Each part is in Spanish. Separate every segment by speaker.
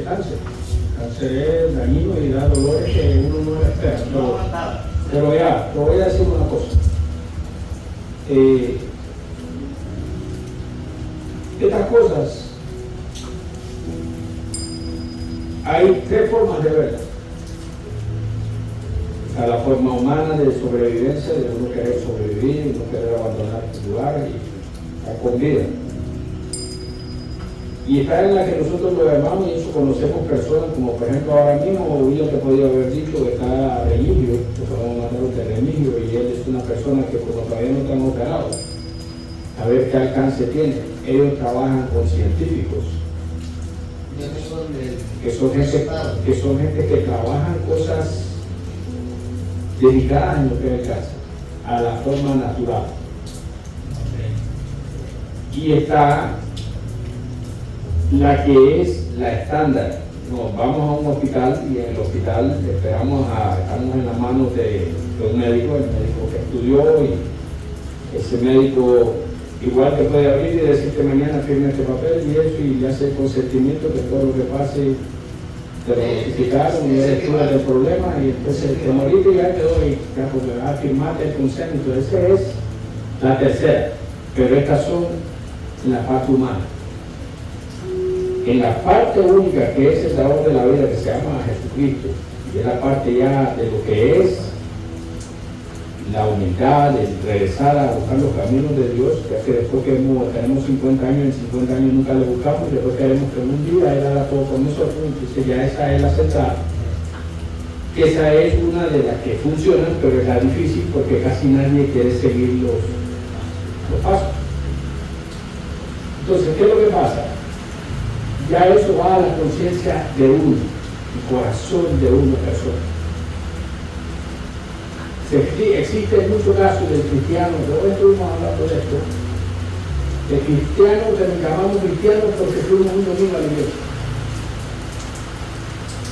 Speaker 1: el cáncer. El cáncer es dañino y da dolores que uno no le espera. Pero ya, te voy a decir una cosa. Estas cosas, hay tres formas de verlas. A la forma humana de sobrevivencia, de uno querer sobrevivir, uno querer abandonar su lugar y estar con vida. Y está en la que nosotros lo llamamos, y eso conocemos personas, como por ejemplo ahora mismo, yo te podría haber dicho que está Remigio, que podemos mandar de Remigio, y él es una persona que como todavía no están operados, a ver qué alcance tiene. Ellos trabajan con científicos, que son gente que trabajan cosas dedicadas en lo que es el cáncer, a la forma natural. Y está la que es la estándar. Nos vamos a un hospital y en el hospital estamos en las manos de un médico, el médico que estudió, y ese médico igual que puede abrir y decirte mañana firma este papel y eso, y le hace el consentimiento que todo lo que pase te lo notificaron y eres tú el problema, y entonces te moriste y ya te doy, ya porque firmarte el consentimiento. Esa es la tercera, pero estas son en la parte humana. En la parte única, que es el dador de la vida, que se llama Jesucristo, y es la parte ya de lo que es la humildad, el regresar a buscar los caminos de Dios, ya que después que tenemos 50 años, en 50 años nunca lo buscamos, y después queremos que un día Él haga todo con nosotros. Entonces ya esa es la central, que esa es una de las que funcionan, pero es la difícil porque casi nadie quiere seguir los pasos. Entonces, ¿qué es lo que pasa? Ya eso va a la conciencia de uno, el corazón de una persona. Existen muchos casos del cristiano, hoy estuvimos hablando de esto, de cristianos que nos llamamos cristianos porque fuimos un domingo a la iglesia.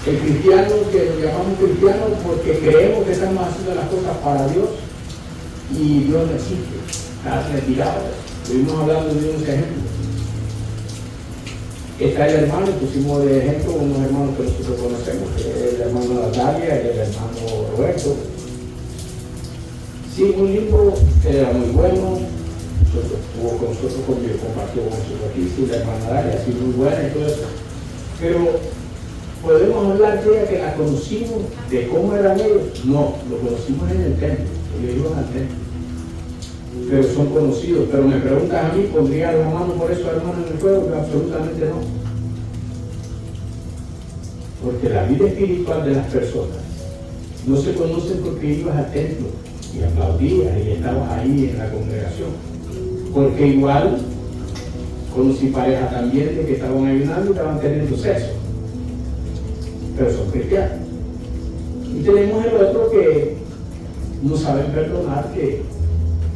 Speaker 1: El cristiano que nos llamamos cristianos porque creemos que estamos haciendo las cosas para Dios y Dios no existe, está retirado. Estuvimos hablando de unos ejemplos. Está el hermano, pusimos de ejemplo unos hermanos que nosotros conocemos, que es el hermano Natalia y el hermano Roberto. Sí, muy lindo, era muy bueno, estuvo con nosotros, compartió con nosotros aquí, sí, la hermana Dalia, sí, muy buena y todo eso. Pero, ¿podemos hablar de ella que la conocimos, de cómo eran ellos? No, lo conocimos en el templo, ellos iban al templo. Pero son conocidos. Pero me preguntas a mí, ¿pondría la mano por eso, hermano, en el fuego? Pero absolutamente no. Porque la vida espiritual de las personas no se conocen porque ibas al templo y aplaudías y estabas ahí en la congregación. Porque igual conocí parejas también de que estaban ayunando y estaban teniendo sexo, pero son cristianos. Y tenemos el otro que no saben perdonar, que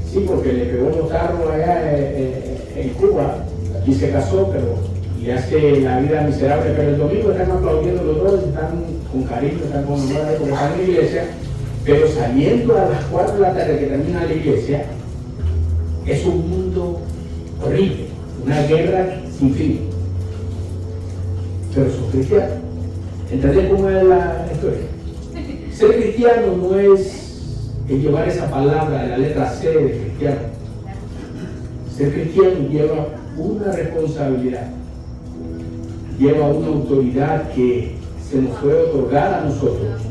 Speaker 1: sí, porque le pegó los carros allá en Cuba y se casó, pero le hace la vida miserable. Pero el domingo están aplaudiendo los dos, están con cariño, están con amor, porque están en la iglesia. Pero saliendo a las 4 de la tarde que termina la iglesia, es un mundo horrible, una guerra sin fin. Pero son cristianos. ¿Entendés cómo es la historia? Ser cristiano no es llevar esa palabra de la letra C de cristiano. Ser cristiano lleva una responsabilidad, lleva una autoridad que se nos fue otorgada a nosotros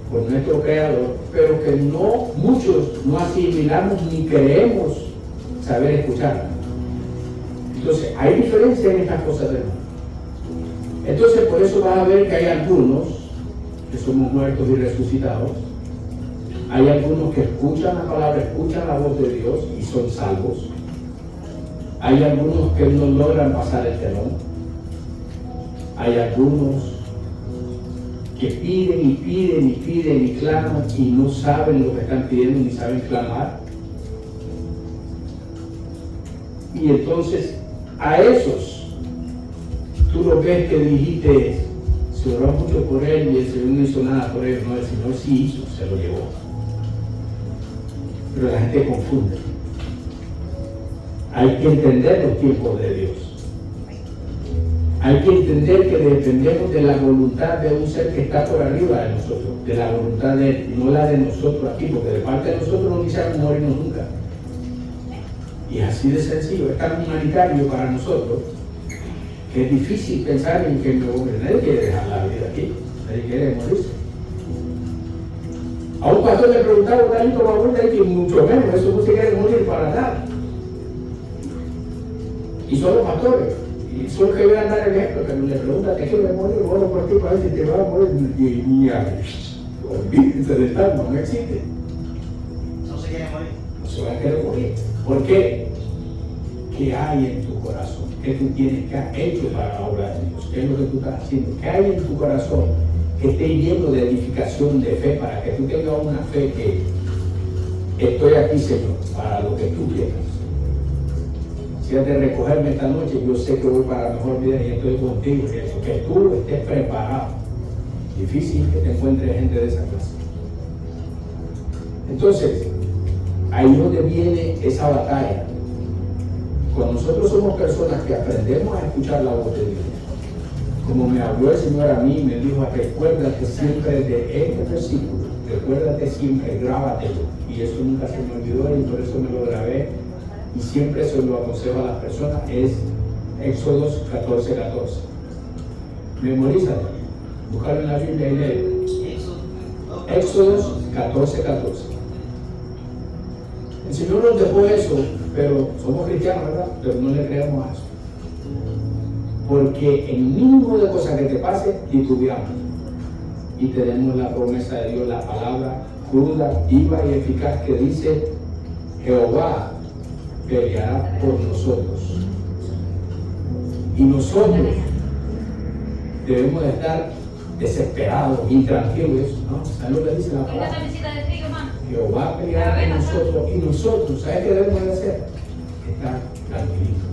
Speaker 1: por nuestro Creador, pero que no muchos no asimilamos ni creemos saber escuchar. Entonces, hay diferencia en estas cosas del mundo. Entonces, por eso vas a ver que hay algunos que somos muertos y resucitados. Hay algunos que escuchan la palabra, escuchan la voz de Dios y son salvos. Hay algunos que no logran pasar el telón. Hay algunos que piden y piden y piden y claman y no saben lo que están pidiendo ni saben clamar. Y entonces a esos tú los ves que dijiste, se oró mucho por él y el Señor no hizo nada por él. No, el Señor sí hizo, se lo llevó. Pero la gente confunde. Hay que entender los tiempos de Dios. Hay que entender que dependemos de la voluntad de un ser que está por arriba de nosotros, de la voluntad de Él, no la de nosotros aquí, porque de parte de nosotros no quisiéramos morirnos nunca. Y así de sencillo, es tan humanitario para nosotros que es difícil pensar en que nadie quiere dejar la vida aquí, nadie quiere morirse. A un pastor le preguntaron tanto como abuela y que mucho menos, eso no se quiere morir para nada. Y son los pastores, y son los que van a dar el ejemplo, que le preguntan, ¿te quieres morir? Bueno, por ti, para ver si te vas a morir. Y olvídense de tal, no existe.
Speaker 2: No se quiere morir.
Speaker 1: No se va a querer morir. ¿Por qué? ¿Qué hay en tu corazón? ¿Qué tú tienes? ¿Qué has hecho para la obra de Dios? ¿Qué es lo que tú estás haciendo? ¿Qué hay en tu corazón que esté lleno de edificación de fe para que tú tengas una fe que estoy aquí, Señor, para lo que tú quieras? Si has de recogerme esta noche, yo sé que voy para la mejor vida y estoy contigo, y eso, que tú estés preparado. Difícil que te encuentres gente de esa clase. Entonces, ahí es donde viene esa batalla. Cuando nosotros somos personas que aprendemos a escuchar la voz de Dios, como me habló el Señor a mí, me dijo, recuérdate siempre de este versículo, recuérdate siempre, grábatelo, y eso nunca se me olvidó y por eso me lo grabé, y siempre se lo aconsejo a las personas, es Éxodos 14:14. Memorízalo, búscalo en la Biblia y léelo. Éxodos 14:14. El Señor nos dejó eso, pero somos cristianos, ¿verdad? Pero no le creemos a eso. Porque el mínimo de cosas que te pase, titubeamos. Y tenemos la promesa de Dios, la palabra cruda, viva y eficaz que dice, Jehová peleará por nosotros. Y nosotros debemos de estar desesperados, intranquilos, ¿no? ¿Sabes lo que dice la palabra? Jehová peleará por nosotros. Y nosotros, ¿sabes qué debemos de hacer? Estar tranquilitos.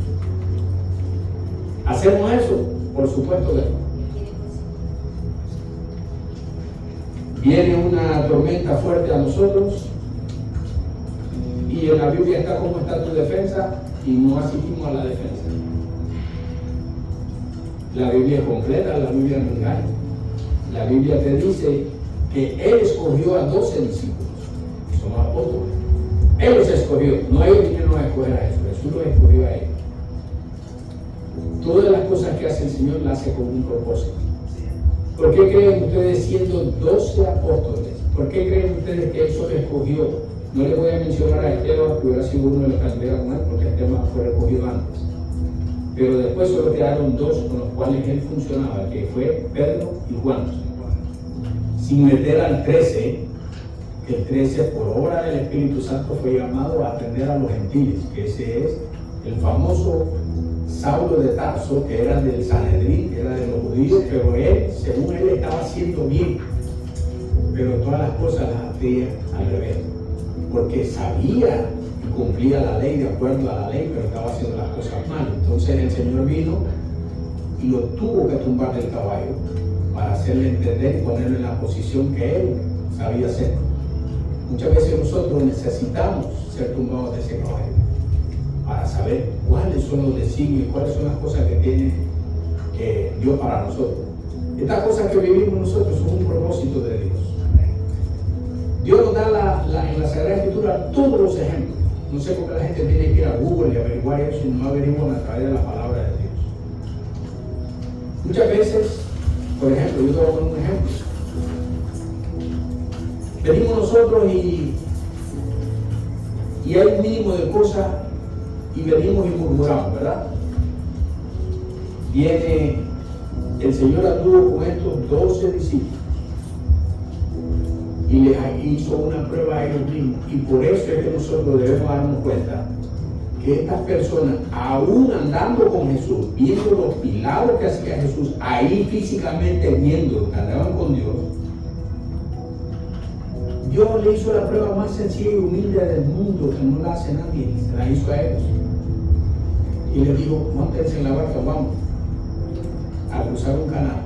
Speaker 1: ¿Hacemos eso? Por supuesto que no. Viene una tormenta fuerte a nosotros y en la Biblia está cómo está tu defensa y no asistimos a la defensa. La Biblia es completa, la Biblia no engaña. La Biblia te dice que Él escogió a 12 discípulos, somos apóstoles. Él los escogió, no ellos vinieron a escoger a Jesús los escogió a ellos. Todas las cosas que hace el Señor las hace con un propósito. ¿Por qué creen ustedes siendo 12 apóstoles? ¿Por qué creen ustedes que Él solo escogió? No les voy a mencionar a Esteban, que hubiera sido uno de los candidatos más, porque Esteban fue recogido antes. Pero después solo quedaron 2 con los cuales Él funcionaba, que fue Pedro y Juan. Sin meter al 13, que el 13 por obra del Espíritu Santo fue llamado a atender a los gentiles, que ese es el famoso Saulo de Tarso, que era del Sanedrín, que era de los judíos, pero él, según él, estaba haciendo bien, pero todas las cosas las hacía al revés, porque sabía y cumplía la ley de acuerdo a la ley, pero estaba haciendo las cosas mal. Entonces el Señor vino y lo tuvo que tumbar del caballo para hacerle entender y ponerlo en la posición que él sabía hacer. Muchas veces nosotros necesitamos ser tumbados de ese caballo para saber cuáles son los designios, cuáles son las cosas que tiene Dios para nosotros. Estas cosas que vivimos nosotros son un propósito de Dios. Dios nos da en la Sagrada Escritura todos los ejemplos. No sé por qué la gente tiene que ir a Google y averiguar eso y no averiguan a través de la palabra de Dios. Muchas veces, por ejemplo, yo te voy a poner un ejemplo. Venimos nosotros y hay un mínimo de cosas y venimos y murmuramos, ¿verdad? Viene el Señor anduvo con estos 12 discípulos y les hizo una prueba a ellos mismos, y por eso es que nosotros debemos darnos cuenta que estas personas, aún andando con Jesús, viendo los milagros que hacía Jesús, ahí físicamente viendo que andaban con Dios, Dios le hizo la prueba más sencilla y humilde del mundo, que no la hace nadie, se la hizo a ellos. Y les dijo, móntense en la barca, vamos a cruzar un canal.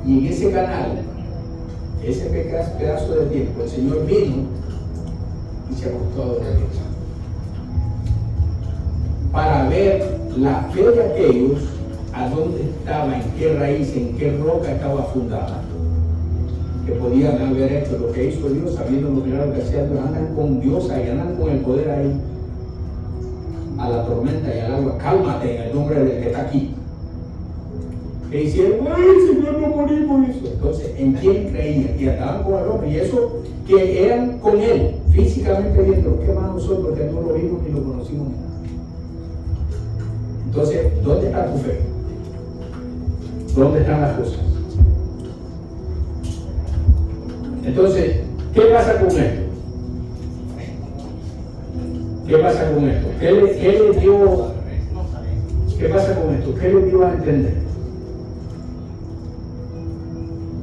Speaker 1: Y en ese canal, ese pedazo de tiempo, el Señor vino y se acostó a dormir. Para ver la fe de aquellos a dónde estaba, en qué raíz, en qué roca estaba fundada, que podían haber hecho lo que hizo Dios, sabiendo lo que hacía Dios. Andan con Dios y andan con el poder ahí, a la tormenta y al agua. Cálmate en el nombre del que está aquí. Que hicieron, ay Señor, no morimos eso. Entonces, ¿en quién creían? Que andaban con el hombre, y eso que eran con él, físicamente viendo. ¿Qué más nosotros que no lo vimos ni lo conocimos ni nada? Entonces, ¿dónde está tu fe? ¿Dónde están las cosas? Entonces, ¿qué pasa con esto? ¿Qué pasa con esto? ¿Qué le dio? ¿Qué pasa con esto? ¿Qué le dio a entender?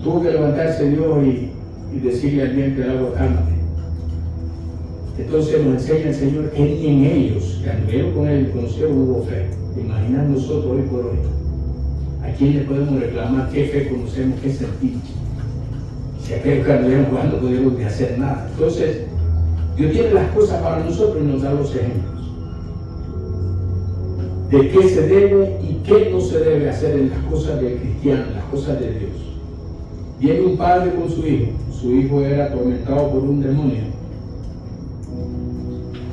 Speaker 1: Tuvo que levantarse Dios y decirle al viento del agua, cálmate. Entonces nos enseña el Señor que en ellos, que anduvieron con él y conocieron, hubo fe. Imaginar nosotros hoy por hoy, ¿a quién le podemos reclamar qué fe conocemos, qué sentimos? Si aquellos que anduvieron jugando pudieron ni hacer nada. Entonces, Dios tiene las cosas para nosotros y nos da los ejemplos de qué se debe y qué no se debe hacer en las cosas del cristiano, en las cosas de Dios. Viene un padre con su hijo era atormentado por un demonio,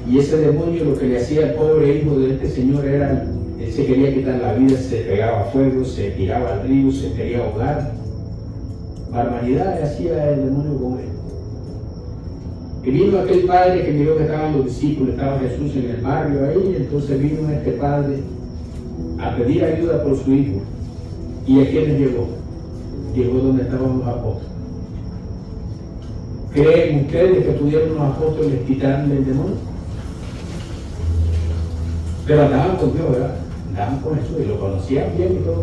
Speaker 1: y ese demonio lo que le hacía al pobre hijo de este señor era, él se quería quitar la vida, se pegaba fuego, se tiraba al río, se quería ahogar. Barbaridades hacía el demonio con él. Y vino aquel padre que miró que estaban los discípulos, estaba Jesús en el barrio ahí, entonces vino este padre a pedir ayuda por su hijo. ¿Y a quiénes llegó? Llegó donde estaban los apóstoles. ¿Creen ustedes que pudieron los apóstoles quitarle el demonio? Pero andaban con Dios, ¿verdad? Andaban con Jesús y lo conocían bien y todo.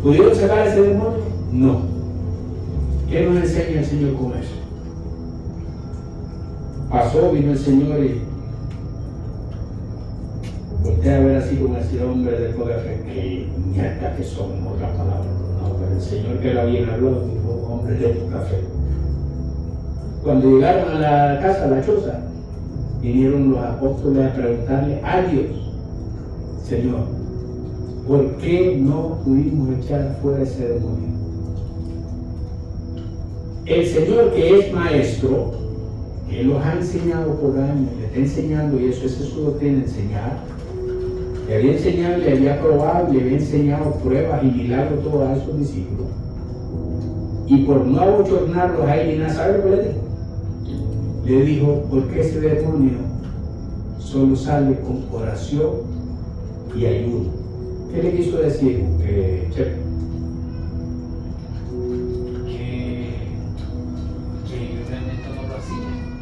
Speaker 1: ¿Pudieron sacar ese demonio? No. ¿Qué nos enseña el Señor con eso? Pasó, vino el Señor y voltea a ver así como ese hombre de poca fe, que ñata que son, otras palabras. No, pero el Señor que era bien habló, dijo, hombre de poca fe. Cuando llegaron a la casa, a la choza, vinieron los apóstoles a preguntarle a Dios, Señor, ¿por qué no pudimos echar fuera ese demonio? El Señor, que es maestro, que los ha enseñado por años, le está enseñando, y eso es su doctrina, enseñar. Le había enseñado, le había probado, le había enseñado pruebas y milagros todos a esos discípulos. Y por no abochornarlos a él y nada, ¿sabe lo que le dijo? Le dijo, porque ese demonio solo sale con oración y ayuno. ¿Qué le quiso decir, Chepe?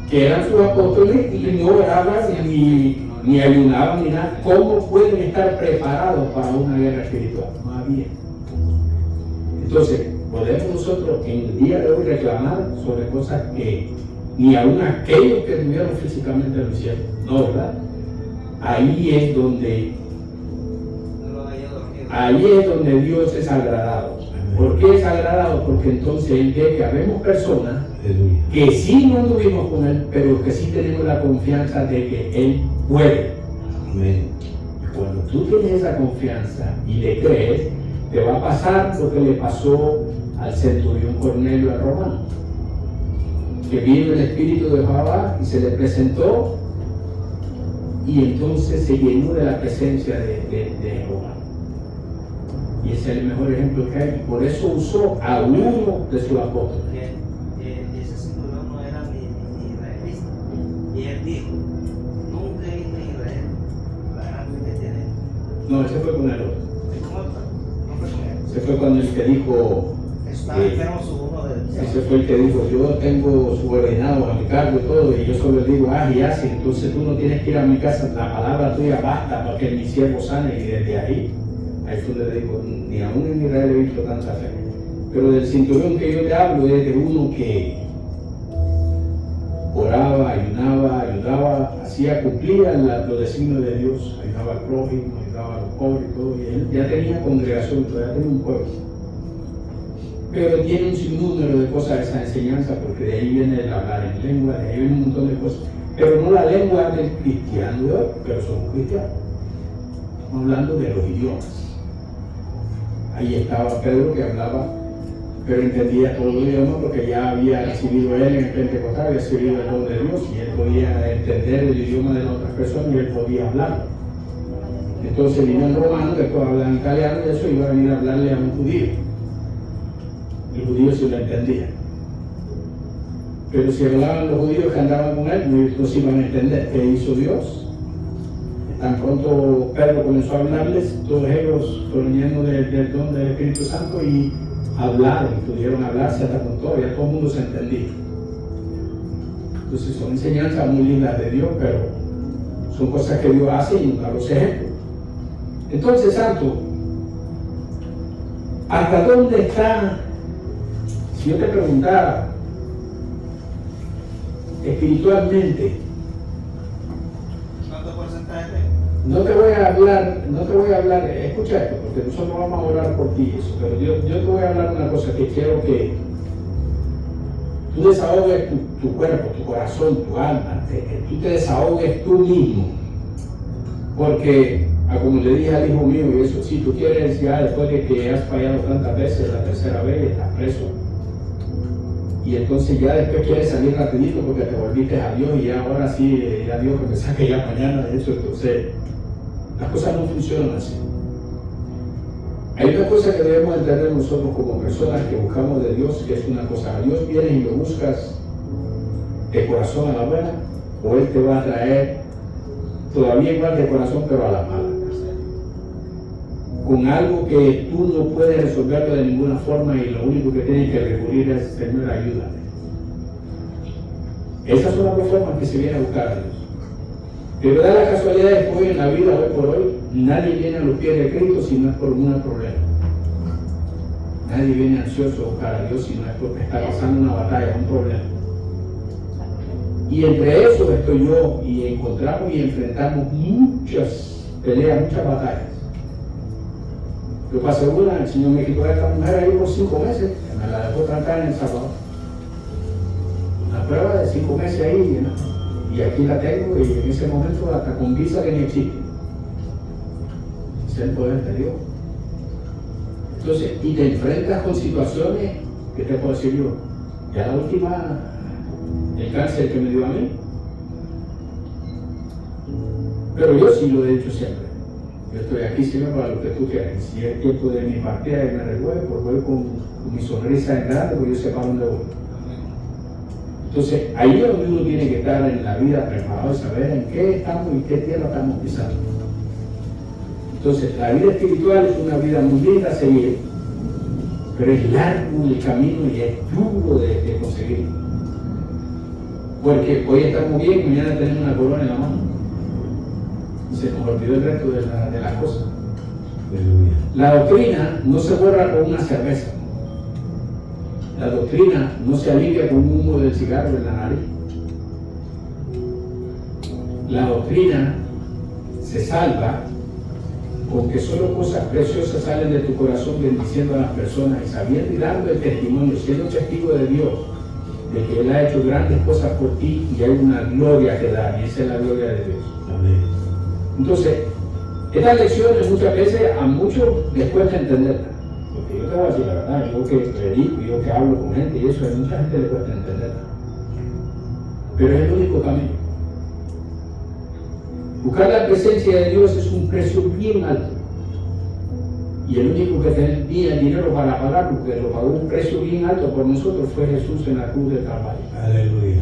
Speaker 1: Que eran sus apóstoles y no oraban ni ayunaban ni nada. ¿Cómo pueden estar preparados para una guerra espiritual? No había. Entonces, podemos nosotros en el día de hoy reclamar sobre cosas que ni aun aquellos que tuvieron físicamente lo hicieron. No, ¿verdad? Ahí es donde Dios es agradado. ¿Por qué es agradado? Porque entonces Él ve que habemos personas que sí no anduvimos con Él, pero que sí tenemos la confianza de que Él puede. Amén. Cuando tú tienes esa confianza y le crees, te va a pasar lo que le pasó al centurión Cornelio al romano, que vino el espíritu de Jehová y se le presentó, y entonces se llenó de la presencia de Jehová. Y ese es el mejor ejemplo que hay. Por eso usó a uno de sus apóstoles.
Speaker 2: Ese cinturón no era ni israelista. Y él dijo, nunca he ido a Israel, la grande que tiene.
Speaker 1: No, ese fue con el otro.
Speaker 2: No fue con él.
Speaker 1: Ese fue cuando el que dijo.
Speaker 2: Estaba enfermo su uno de.
Speaker 1: Ese fue el que dijo, yo tengo subordinado a mi cargo y todo, y yo solo le digo, y así, entonces tú no tienes que ir a mi casa, la palabra tuya basta para que mi siervo sane, y desde ahí fue donde le digo, ni aún en Israel he visto tanta fe. Pero del cinturón que yo te hablo es de uno que oraba, ayudaba, cumplía los designios de Dios, ayudaba al prójimo, ayudaba a los pobres y todo, y él ya tenía congregación, todavía tenía un pueblo. Pero tiene un sinnúmero de cosas de esa enseñanza, porque de ahí viene el hablar en lengua, de ahí viene un montón de cosas. Pero no la lengua del cristiano de hoy, pero somos cristianos. Estamos hablando de los idiomas. ahí estaba Pedro que hablaba, pero entendía todo el idioma porque ya había recibido él en el Pentecostal, había recibido el don de Dios y él podía entender el idioma de las otras personas y él podía hablarlo. Entonces vino el romano, después hablaba en italiano y eso iba a venir a hablarle a un judío. El judío sí lo entendía. Pero si hablaban los judíos que andaban con él, no se iban a entender. ¿Qué hizo Dios? Tan pronto Pedro comenzó a hablarles, todos ellos fueron llenos del don del Espíritu Santo y hablaron, pudieron hablarse hasta con todo, ya todo el mundo se entendía. Entonces son enseñanzas muy lindas de Dios, pero son cosas que Dios hace y nunca los ejemplos. Entonces, Santo, ¿hasta dónde está? Si yo te preguntara espiritualmente,
Speaker 2: ¿cuánto porcentaje?
Speaker 1: no te voy a hablar, escucha esto, porque nosotros vamos a orar por ti, eso, pero yo te voy a hablar de una cosa que quiero que tú desahogues tu cuerpo, tu corazón, tu alma, que tú te desahogues tú mismo, porque como le dije al hijo mío, y eso, si tú quieres ya después de que has fallado tantas veces, la tercera vez estás preso, y entonces ya después quieres salir rapidito porque te volviste a Dios y ya ahora sí, ya Dios que me saque ya mañana de eso, entonces las cosas no funcionan así. Hay una cosa que debemos entender nosotros como personas que buscamos de Dios, que es una cosa: a Dios vienes y lo buscas de corazón a la buena, o Él te va a traer todavía igual de corazón pero a la mala, con algo que tú no puedes resolverlo de ninguna forma y lo único que tienes que recurrir es: Señor, ayúdame. Esas son las dos formas que se viene a buscar a Dios. Pero da la casualidad de que hoy en la vida, hoy por hoy, nadie viene a los pies de Cristo si no es por un problema. Nadie viene ansioso a buscar a Dios si no es porque está pasando una batalla, un problema. Y entre eso estoy yo, y encontramos y enfrentamos muchas peleas, muchas batallas. Yo pasé una, el Señor me quitó a esta mujer ahí por 5 meses, me la dejó trancar en El Salvador. Una prueba de 5 meses ahí, ¿no? Y aquí la tengo, y en ese momento hasta con visa que ni existe. Ese es el poder de Dios. Entonces, y te enfrentas con situaciones, ¿qué te puedo decir yo? Ya la última, el cáncer que me dio a mí. Pero yo sí lo he dicho siempre. Yo estoy aquí siempre para lo que tú quieras. Si es tiempo de mi partida y me revuelvo, pues voy con mi sonrisa en grande, porque yo sé para dónde voy. Entonces, ahí es donde uno tiene que estar en la vida preparado y saber en qué estamos y qué tierra estamos pisando. Entonces, la vida espiritual es una vida muy linda a seguir, pero es largo el camino y es duro de conseguir. Porque hoy estamos bien y mañana tenemos una corona en la mano. Y se nos olvidó el resto de las cosas. La doctrina no se borra con una cerveza. La doctrina no se alivia con un humo del cigarro en la nariz. La doctrina se salva con que solo cosas preciosas salen de tu corazón bendiciendo a las personas y sabiendo y dando el testimonio, siendo testigo de Dios, de que Él ha hecho grandes cosas por ti y hay una gloria que dar, y esa es la gloria de Dios. Amén. Entonces, estas lecciones muchas veces a muchos les cuesta entenderlas. Porque yo te voy a decir la verdad, yo que predico, yo que hablo con gente y eso, a mucha gente le cuesta entenderlas. Pero es el único camino. Buscar la presencia de Dios es un precio bien alto. Y el único que tenía el dinero para pagarlo, que lo pagó un precio bien alto por nosotros, fue Jesús en la cruz del Calvario. Aleluya.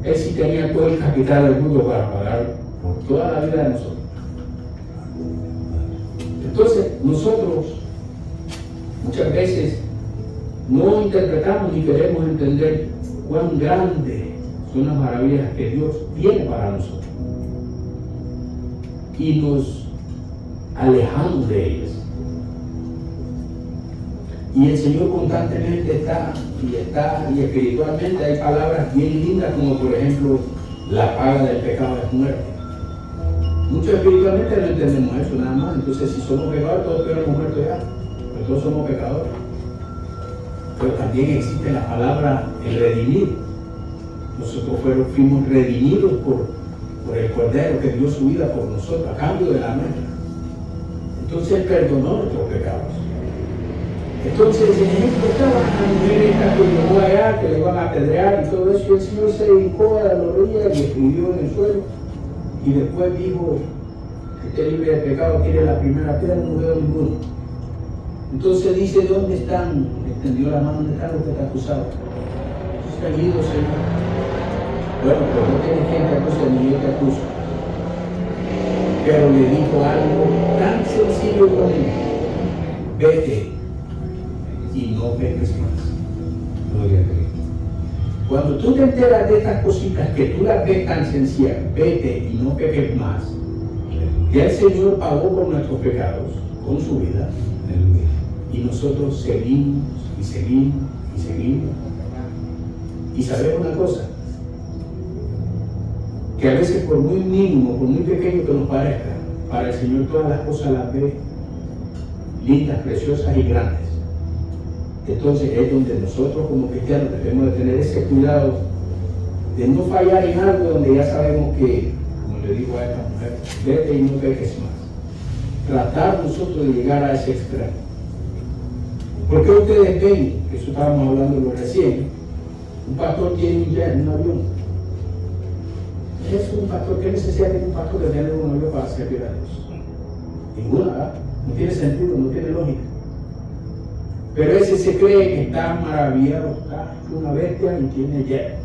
Speaker 1: Él sí tenía todo el capital del mundo para pagar por toda la vida de nosotros. Entonces, nosotros muchas veces no interpretamos ni queremos entender cuán grandes son las maravillas que Dios tiene para nosotros. Y nos alejamos de ellas. Y el Señor constantemente está, y espiritualmente hay palabras bien lindas, como por ejemplo, la paga del pecado es muerte. Muchos espiritualmente no entendemos eso nada más. Entonces, si somos pecadores, todos hemos muerto ya, pero todos somos pecadores. Pero también existe la palabra el redimido. Nosotros fuimos redimidos por el Cordero que dio su vida por nosotros, a cambio de la nuestra. Entonces Él perdonó nuestros pecados. Entonces el ejemplo estaba la mujer esta que llegó allá, que le iban a apedrear y todo eso, y el Señor se dedicó a la orilla y escribió en el suelo, y después dijo, esté libre de pecado, tire la primera piedra, no veo ninguno. Entonces dice, ¿dónde están? Extendió la mano, ¿dónde están los que te acusaban? Se han ido, Señor. Bueno, pero no tienes quien te acuse, ni yo te acuso. Pero le dijo algo tan sencillo como, vete y no peques más. Gloria a Dios. Cuando tú te enteras de estas cositas que tú las ves tan sencillas, vete y no peques más, ya el Señor pagó por nuestros pecados con su vida, y nosotros seguimos y seguimos y seguimos. Y sabemos una cosa, que a veces por muy mínimo, por muy pequeño que nos parezca, para el Señor todas las cosas las ve lindas, preciosas y grandes. Entonces es donde nosotros como cristianos debemos de tener ese cuidado de no fallar en algo donde ya sabemos que, como le digo a esta mujer, vete y no peques más. Tratar nosotros de llegar a ese extremo. Porque ustedes ven, eso estábamos hablando de lo recién, un pastor tiene un jet, un avión. Es un pastor, ¿qué necesidad tiene un pastor de tener un avión para servir a Dios? Ninguna, ¿verdad? No tiene sentido, no tiene lógica. Pero ese se cree que está maravillado, está una bestia y tiene jet.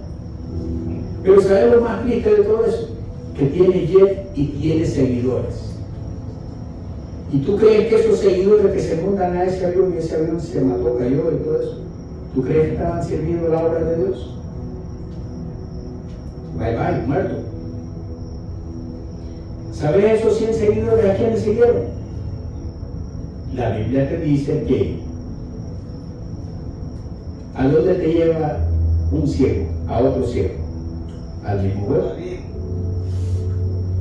Speaker 1: Pero ¿sabes lo más triste de todo eso? Que tiene jet y tiene seguidores. ¿Y tú crees que esos seguidores que se montan a ese avión y ese avión se mató, cayó y todo eso, tú crees que estaban sirviendo la obra de Dios? Bye bye, muerto. ¿Sabes esos 100 seguidores a quiénes siguieron? La Biblia te dice que ¿a dónde te lleva un ciego? A otro ciego. Al mismo huevo.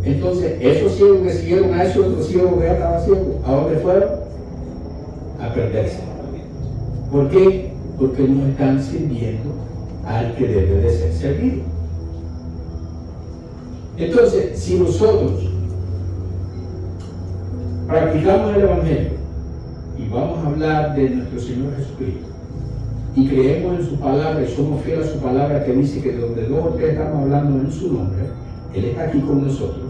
Speaker 1: Entonces, esos ciegos que siguieron a ese otro ciego que ya estaba ciego, ¿a dónde fueron? A perderse. ¿Por qué? Porque no están sirviendo al que debe de ser servido. Entonces, si nosotros practicamos el Evangelio y vamos a hablar de nuestro Señor Jesucristo y creemos en su palabra y somos fieles a su palabra que dice que donde dos o tres estamos hablando en su nombre, Él está aquí con nosotros.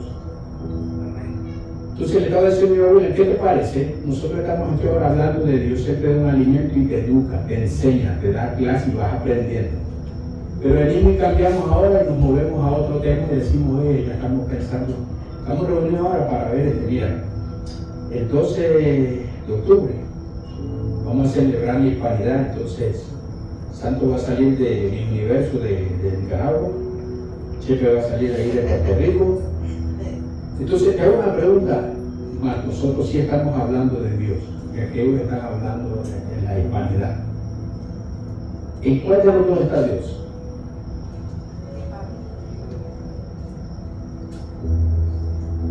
Speaker 1: Entonces le estaba diciendo a mi abuela, ¿qué te parece? Nosotros estamos aquí ahora hablando de Dios, Él te da un alimento y te educa, te enseña, te da clase y vas aprendiendo. Pero venimos y cambiamos ahora y nos movemos a otro tema y decimos, oye, ya estamos pensando, estamos reunidos ahora para ver mira, el 12 de octubre vamos a celebrar la hispanidad, entonces Santo va a salir de mi universo de Nicaragua, Chepe va a salir ahí de Puerto Rico. Entonces te hago una pregunta, nosotros sí estamos hablando de Dios, que aquellos están hablando de la hispanidad. ¿En cuál de los dos está Dios?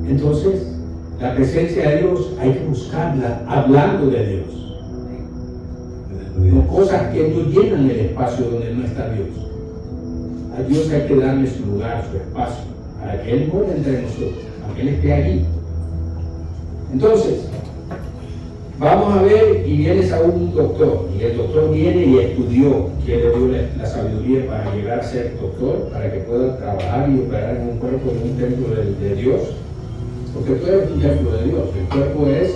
Speaker 1: Entonces, la presencia de Dios hay que buscarla hablando de Dios. No cosas que no llenan el espacio donde no está Dios. A Dios hay que darle su lugar, su espacio, para que Él muera entre nosotros, para que Él esté allí. Entonces, vamos a ver, y vienes a un doctor, y el doctor viene y estudió, que le dio la sabiduría para llegar a ser doctor, para que pueda trabajar y operar en un cuerpo, en un templo de Dios. Porque tú eres un templo de Dios, el cuerpo es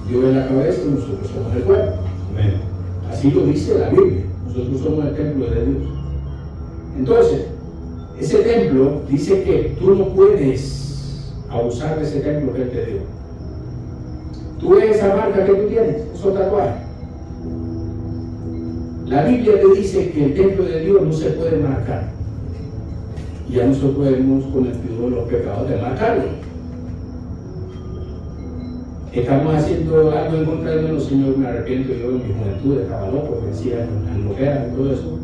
Speaker 1: Dios en la cabeza y nosotros somos el cuerpo. Amén. Así lo dice la Biblia, nosotros somos el templo de Dios. Entonces, ese templo dice que tú no puedes abusar de ese templo que Él te dio. Tú ves esa marca que tú tienes, esos tatuajes. La Biblia te dice que el templo de Dios no se puede marcar. Y ya nosotros podemos con el pudor de los pecados de marcarlo. Estamos haciendo algo en contra de los Señor, me arrepiento yo en mi juventud, estaba loco, decía lo que era y todo eso.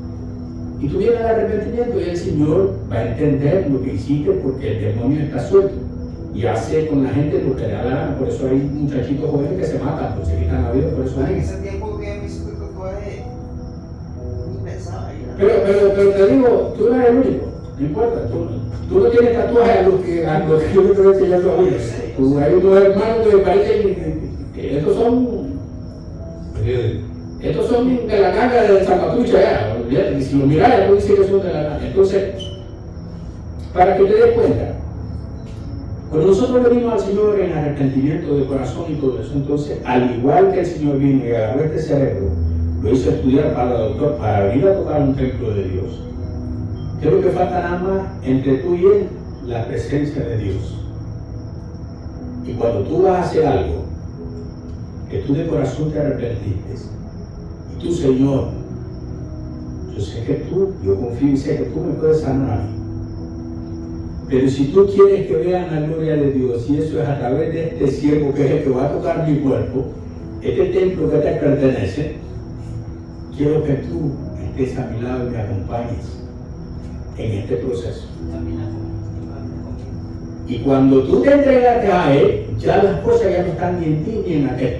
Speaker 1: Y tú vienes al arrepentimiento y el Señor va a entender lo que hiciste porque el demonio está suelto y hace con la gente lo que le da la gana. Por eso hay muchachitos jóvenes que se matan, porque se quitan la vida, por eso hay.
Speaker 2: En ese tiempo que me hizo el tatuaje, ni pensaba ir.
Speaker 1: Pero te digo, tú no eres el único, no importa, tú no tienes tatuaje a lo que yo me estoy enseñando a Hay unos hermanos que me parecen que estos son Estos son de la ganga de Zapatucha, ya, olvídate, y si lo miras, ya dice que son de la ganga. Entonces, para que te des cuenta, cuando nosotros venimos al Señor en arrepentimiento de corazón y todo eso, entonces, al igual que el Señor vino y agarró este cerebro, lo hizo estudiar para el doctor, para venir a tocar un templo de Dios. ¿Qué es lo que falta nada más entre tú y él? La presencia de Dios. Y cuando tú vas a hacer algo, que tú de corazón te arrepentiste, y tú, Señor, yo sé que tú, yo confío y sé que tú me puedes sanar a mí. Pero si tú quieres que vean la gloria de Dios, y eso es a través de este siervo que es el que va a tocar mi cuerpo, este templo que te pertenece, quiero que tú estés a mi lado y me acompañes en este proceso. Y cuando tú te entregaste a Él, ya las cosas ya no están ni en ti ni en aquel.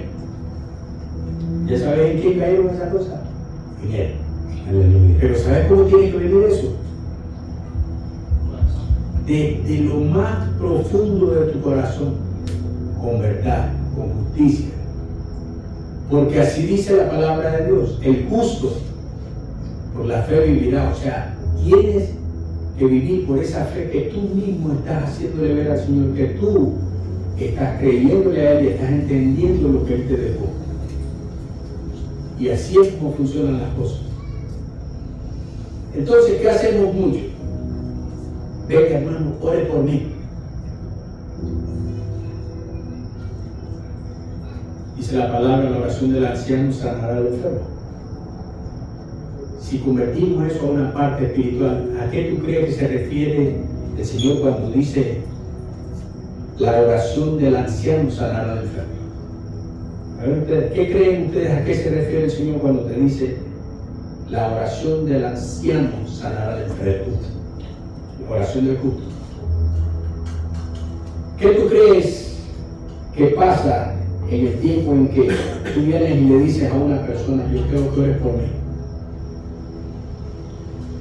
Speaker 1: ¿Ya sabes en quién cayeron esas cosas? En Él. Aleluya. Pero ¿sabes cómo tiene que venir eso? De lo más profundo de tu corazón, con verdad, con justicia. Porque así dice la palabra de Dios, el justo por la fe vivirá. O sea, tienes que vivir por esa fe que tú mismo estás haciéndole ver al Señor, que tú estás creyéndole a Él y estás entendiendo lo que Él te dejó. Y así es como funcionan las cosas. Entonces, ¿qué hacemos mucho? Venga, hermano, ore por mí. Dice la palabra, la oración del anciano sanará al enfermo. Si convertimos eso a una parte espiritual, ¿a qué tú crees que se refiere el Señor cuando dice la oración del anciano sanará al enfermo? A ver, ustedes, ¿qué creen ustedes a qué se refiere el Señor cuando te dice la oración del anciano sanará al enfermo? La oración del justo. ¿Qué tú crees que pasa en el tiempo en que tú vienes y le dices a una persona, yo creo que ores por mí?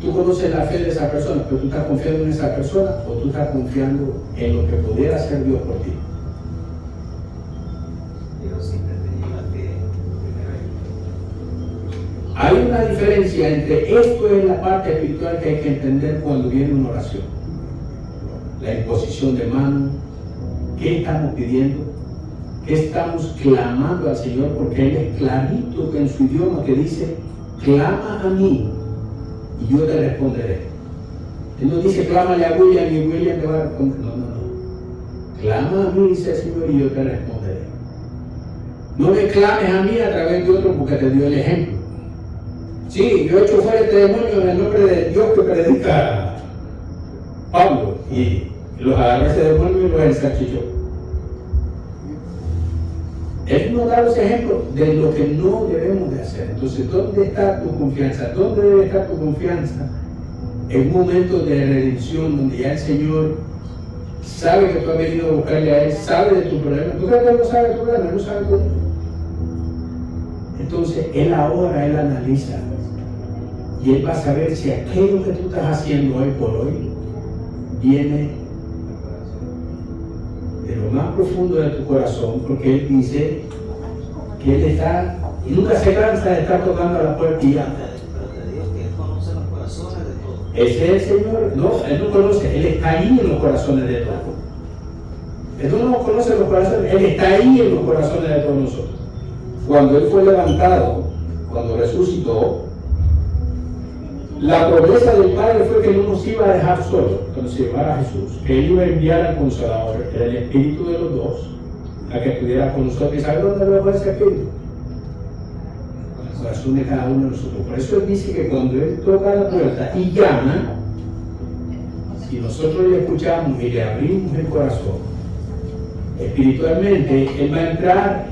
Speaker 1: Tú conoces la fe de esa persona, pero tú estás confiando en esa persona o tú estás confiando en lo que pudiera hacer Dios por ti.
Speaker 2: Dios siempre te lleva a fe primero.
Speaker 1: Hay una diferencia entre esto es la parte espiritual que hay que entender cuando viene una oración. La imposición de mano, ¿qué estamos pidiendo? ¿Qué estamos clamando al Señor? Porque Él es clarito que en su idioma que dice, clama a mí y yo te responderé. Él no dice, clámale a William y William te va a responder. No, no, no. Clama a mí, dice el Señor, y yo te responderé. No me clames a mí a través de otro porque te dio el ejemplo. Sí, yo he hecho fuera este demonio en el nombre de Dios que predica Pablo y los agarró ese demonio y los ensalchichó. Él nos da los ejemplos de lo que no debemos de hacer. Entonces, ¿dónde está tu confianza? ¿Dónde debe estar tu confianza? En un momento de redención donde ya el Señor sabe que tú has venido a buscarle a Él, sabe de tu problema. ¿Tú crees que Él no sabe de tu problema? Él no sabe todo. Entonces, Él ahora, Él analiza y Él va a saber si aquello que tú estás haciendo hoy por hoy viene de lo más profundo de tu corazón, porque Él dice que Él está y nunca se cansa de estar tocando a la puerta y llama.
Speaker 2: Pero te digo que Él conoce los corazones de todos.
Speaker 1: Ese es el Señor. No, Él no conoce, Él está ahí en los corazones de todos. Él no conoce los corazones, Él está ahí en los corazones de todos nosotros. Cuando Él fue levantado, cuando resucitó, la promesa del Padre fue que no nos iba a dejar solos cuando se llevara a Jesús, que Él iba a enviar al Consolador, que era el Espíritu de los dos, a que estuviera con nosotros. ¿Y sabe dónde lo dejó ese Espíritu? En el corazón de cada uno de nosotros. Por eso Él dice que cuando Él toca la puerta y llama, si nosotros le escuchamos y le abrimos el corazón, espiritualmente Él va a entrar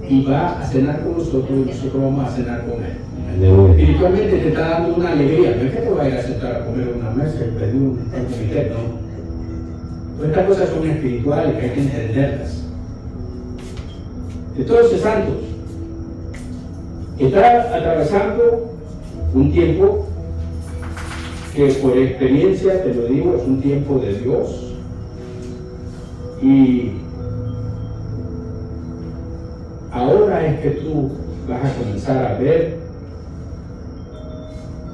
Speaker 1: y va a cenar con nosotros y nosotros vamos a cenar con Él. Espiritualmente te está dando una alegría. No es que te vayas a sentar a comer en una mesa y pedir un comité, no. Todas estas cosas son espirituales que hay que entenderlas. Entonces, santos, está atravesando un tiempo que por experiencia, te lo digo, es un tiempo de Dios. Y ahora es que tú vas a comenzar a ver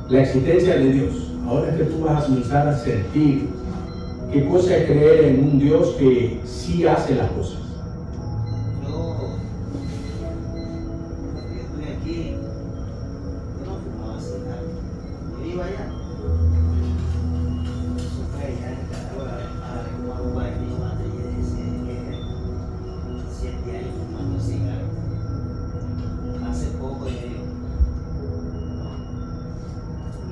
Speaker 1: la existencia de Dios. Ahora es que tú vas a comenzar a sentir qué cosa es creer en un Dios que sí hace las cosas.
Speaker 2: Cuando yo estuve aquí, yo no fumaba cigarro. Yo iba allá. Eso fue allá en Nicaragua, como algo para mí, más de 7 años fumando cigarro. Hace poco yo digo,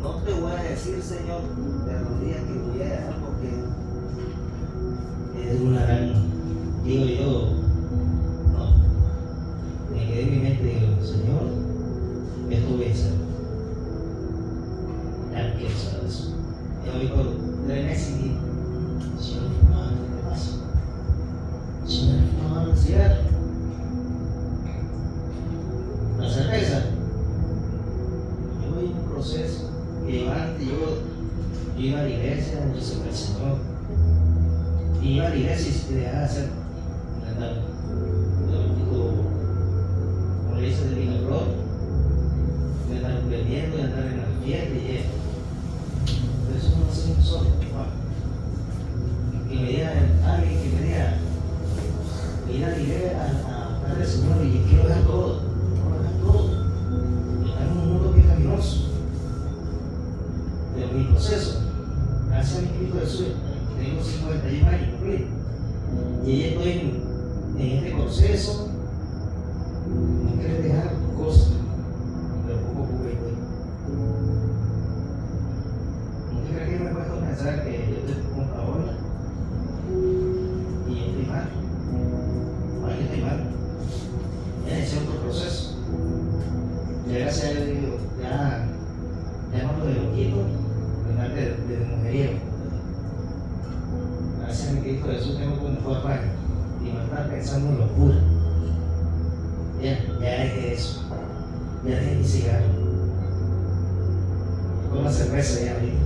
Speaker 2: no te voy a decir, Señor, de los días que voy a dejar porque es una gran, digo yo, no, me quedé en mi mente y digo, Señor, esto voy a hacer. Ya no quiero saber eso. Yo voy por 3 meses y digo, Señor, fumaba, ¿qué pasa? Señor, fumaba el cigarro. La cerveza. Yo voy en un proceso que antes yo iba a la iglesia, yo siempre el Señor. Iba a la iglesia y se dejaba hacer como le dice de vino flor, de andar bebiendo, de andar en la fiesta y eso. Pero eso no lo hacemos solo. Y me diga alguien que me diga, ir a la iglesia a buscar al Señor y yo quiero dejar todo, estamos en un mundo pecaminoso. Pero mi proceso, gracias a mi Cristo Jesús, tengo 51 años, y ya estoy en este proceso. No quiero dejar cosas, pero poco a poco estoy. ¿No te crees que me he puesto a pensar que yo estoy con Paola y yo estoy mal? Ahora yo estoy mal. Ya es otro proceso. Ya gracias a Dios digo, ya no lo de loquito, de mujeriego. Gracias a mi Cristo Jesús tengo como 4 años y no estar pensando en locura. Ya dejé eso. Ya dejé mi cigarro. Con la cerveza ya ahorita.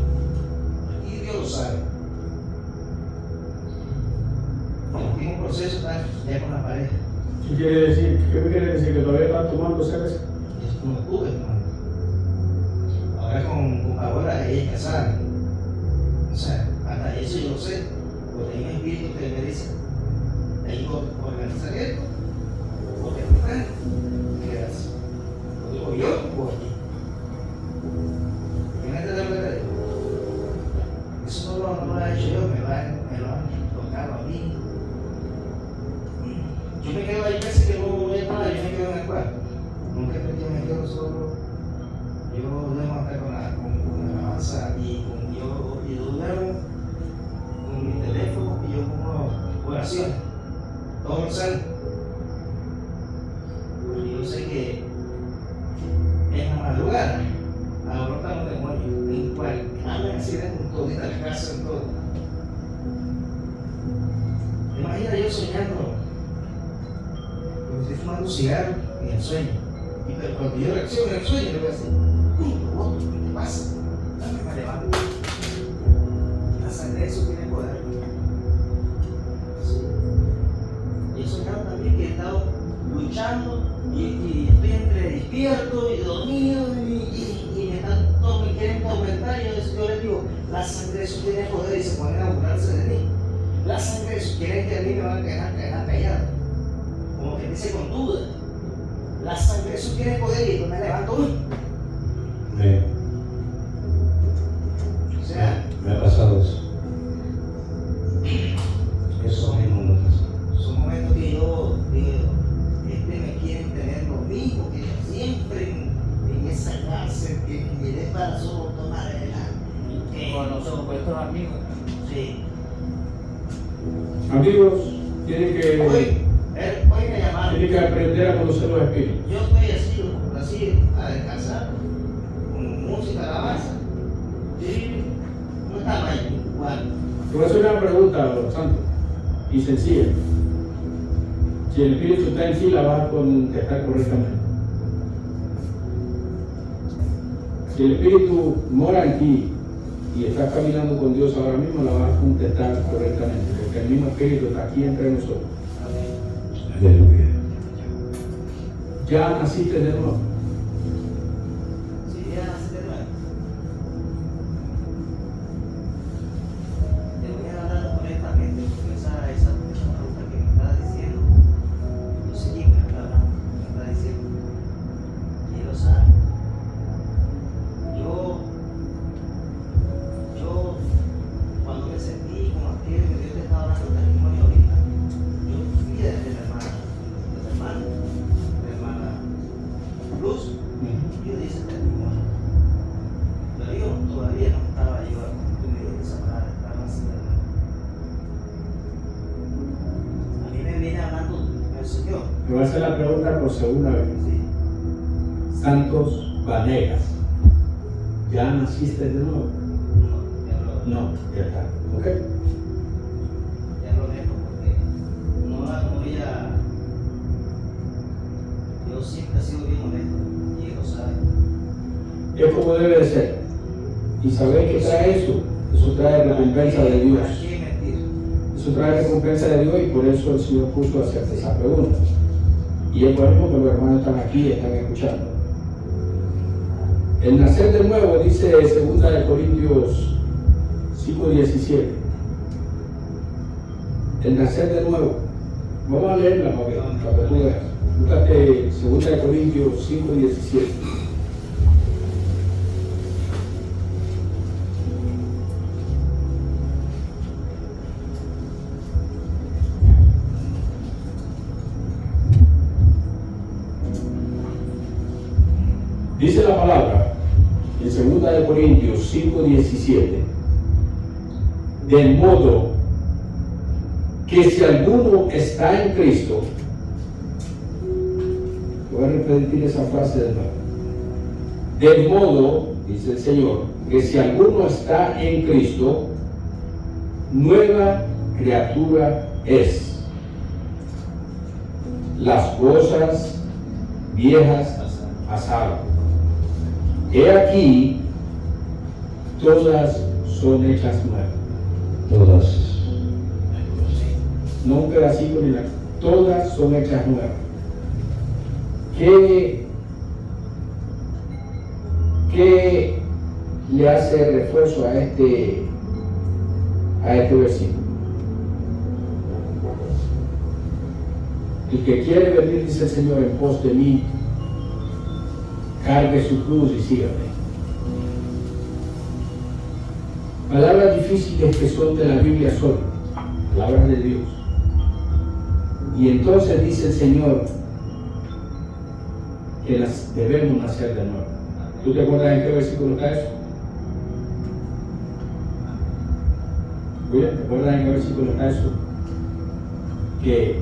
Speaker 2: Aquí Dios lo sabe. El último proceso está ya con la pareja.
Speaker 1: ¿Qué quiere decir? ¿Qué me quiere decir? ¿Que todavía estás tomando cerveza?
Speaker 2: Yo no estuve tomando. Ahora con Paola, ella es casada. O sea, hasta eso yo lo sé. Porque hay un espíritu que me dice, hay que organizar esto, porque no está, ¿qué haces? Lo digo yo o aquí. Fíjate la verdad. Eso no lo he hecho yo, me lo han tocado a mí. Yo me quedo ahí veces que no voy a nada, yo me quedo en el cuarto. Nunca me quedo solo. Yo duermo hasta con la alabanza y yo duermo con mi teléfono y yo pongo oraciones. Todos los santos. Porque yo sé que en la madrugada abrotan los demonios. En cual andan así en todita la casa, en todo. Imagina yo soñando, como si fumando un cigarro en el sueño. Pero cuando yo reacciono en el sueño, le voy a decir, ¿qué te pasa? Dame más levanta. La sangre de eso tiene poder. Sí. Y he soñado también que he estado luchando y estoy entre despierto y dormido y me quieren tormentar y yo les digo, la sangre de eso tiene poder y se ponen a burlarse de mí. La sangre de eso quieren que a mí me van a dejar callado. Como que dice con duda. La sangre de eso tiene poder y yo me levanto. O sea,
Speaker 3: me ha pasado eso. Eso mismo me pasa.
Speaker 2: son momentos que yo digo, me quieren tener lo mismo, que yo siempre en esa cárcel que miré para solo tomar adelante.
Speaker 4: Con los supuestos amigos.
Speaker 2: Sí.
Speaker 1: Amigos, tienen que
Speaker 2: Hoy me llamaron.
Speaker 1: Tiene que aprender a conocer los espíritus.
Speaker 2: Yo estoy así, a descansar, con música, alabanza. Sí, no estaba ahí, igual.
Speaker 1: Te voy a hacer una pregunta, Santo, y sencilla. Si el espíritu está en ti, la vas a contestar correctamente. Si el espíritu mora en ti y estás caminando con Dios ahora mismo, la vas a contestar correctamente, porque el mismo espíritu está aquí entre nosotros.
Speaker 3: Aleluya.
Speaker 1: ya naciste de nuevo.
Speaker 2: Si ya nací de nuevo. Te voy a hablar honestamente, porque esa pregunta que me está diciendo, yo sé quién me está hablando, me está diciendo, y él lo sabe. Yo, cuando me sentí como aquel que Dios te estaba hablando el testimonio ahorita, yo fui de la hermana Luz, yo le hice el testimonio. Pero yo todavía no estaba yo a cumplir esa palabra, estaba así de nuevo. A mí me viene hablando el Señor.
Speaker 1: Me voy a hacer la pregunta por segunda vez.
Speaker 2: Sí.
Speaker 1: Santos Vanegas, ¿ya naciste de nuevo? No, ya está. ¿Ok?
Speaker 2: Ya lo dejo porque no voy a. Yo siempre he sido bien honesto y él lo sabe.
Speaker 1: Es como debe de ser. ¿Y sabéis qué trae eso? Eso trae recompensa de Dios.
Speaker 2: ¿Para qué mentir?
Speaker 1: Eso trae recompensa de Dios y por eso el Señor puso a hacerte esa pregunta. Y es por eso que los hermanos están aquí y están escuchando. El nacer de nuevo, dice 2 Corintios 5:17. El nacer de nuevo. Vamos a leerla para que tú veas. Búscate 2 Corintios 5:17. Dice la palabra en 2 Corintios 5:17, de modo que si alguno está en Cristo, voy a repetir esa frase de nuevo, de modo, dice el Señor, que si alguno está en Cristo, nueva criatura es. Las cosas viejas pasaron. He aquí, todas son hechas nuevas.
Speaker 3: Todas.
Speaker 1: No un pedacito ni nada. Todas son hechas nuevas. ¿Qué le hace refuerzo a este versículo? El que quiere venir, dice el Señor, en pos de mí, cargue su cruz y sígame. Palabras difíciles que son de la Biblia son palabras de Dios. Y entonces dice el Señor que las debemos nacer de nuevo. ¿Tú te acuerdas en qué versículo está eso? William, ¿te acuerdas en qué versículo está eso? Que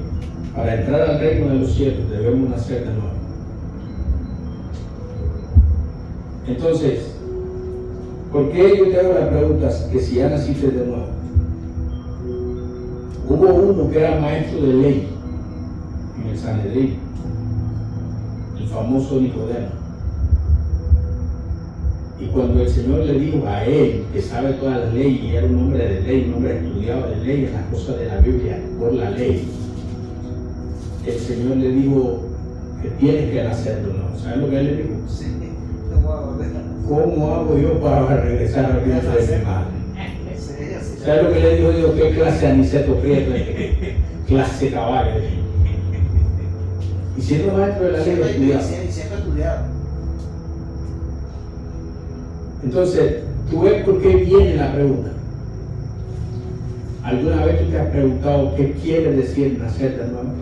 Speaker 1: para entrar al reino de los cielos debemos nacer de nuevo. Entonces, ¿por qué yo te hago la pregunta que si ya naciste de nuevo? Hubo uno que era maestro de ley en el Sanedrín, el famoso Nicodemo. Y cuando el Señor le dijo a él, que sabe toda la ley, y era un hombre de ley, un hombre estudiado de ley en las cosas de la Biblia, por la ley, el Señor le dijo que tienes que nacer de nuevo. ¿Sabes lo que él le dijo?
Speaker 2: Sí, no voy a volver.
Speaker 1: ¿Cómo hago yo para regresar al vientre de mi madre?
Speaker 2: Sí.
Speaker 1: ¿Sabes lo que le dijo Dios? ¿Qué clase de aniceto prieto es este? Clase caballo. Y siendo maestro de la ley, estudiado.
Speaker 2: Siempre estudiado.
Speaker 1: Entonces, tú ves por qué viene la pregunta. ¿Alguna vez tú te has preguntado qué quiere decir nacer de nuevo?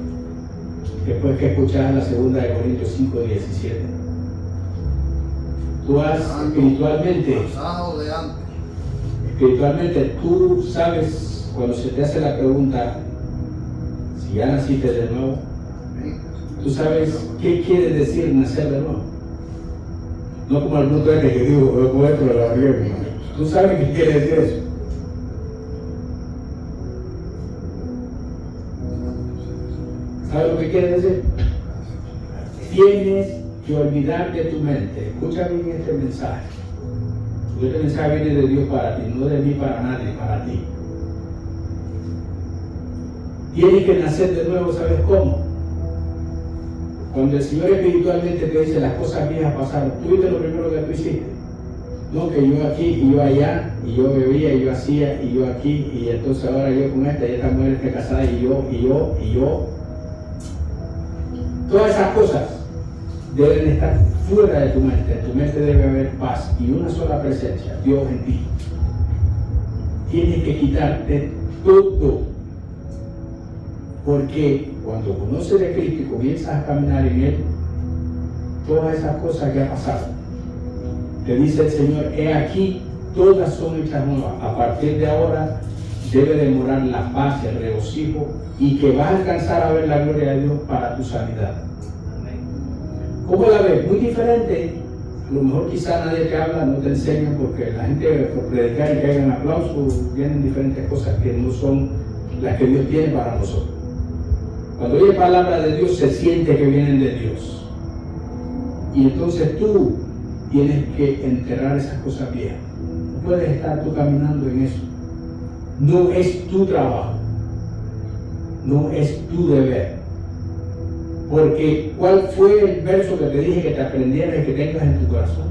Speaker 1: Después que escuchas la 2 Corintios 5:17. Tú has espiritualmente, tú sabes cuando se te hace la pregunta si ya naciste de nuevo, tú sabes qué quiere decir nacer de nuevo. No como el mundo este que digo, muestro la barriga. Tú sabes qué quiere decir eso. ¿Sabes lo que quiere decir? Tienes que olvidar de tu mente. Escucha bien este mensaje. Porque este mensaje viene de Dios para ti, no de mí para nadie, para ti. Tienes que nacer de nuevo, ¿sabes cómo? Cuando el Señor espiritualmente te dice las cosas viejas pasaron, tú viste lo primero que tú hiciste. No, que yo aquí y yo allá, y yo bebía y yo hacía y yo aquí, y entonces ahora yo con esta y esta mujer está casada y yo. Todas esas cosas deben estar fuera de tu mente. En tu mente debe haber paz y una sola presencia, Dios en ti. Tienes que quitarte todo. Porque cuando conoces de Cristo y comienzas a caminar en Él, todas esas cosas que han pasado, te dice el Señor, he aquí, todas son hechas nuevas. A partir de ahora debe de morar la paz, el regocijo, y que vas a alcanzar a ver la gloria de Dios para tu sanidad. ¿Cómo la ves? Muy diferente. A lo mejor quizá nadie te habla, no te enseña, porque la gente por predicar y que hagan aplausos, vienen diferentes cosas que no son las que Dios tiene para nosotros. Cuando oye palabra de Dios, se siente que vienen de Dios. Y entonces tú tienes que enterrar esas cosas viejas. No puedes estar tú caminando en eso. No es tu trabajo. No es tu deber. Porque ¿cuál fue el verso que te dije que te aprendieras y que tengas en tu corazón?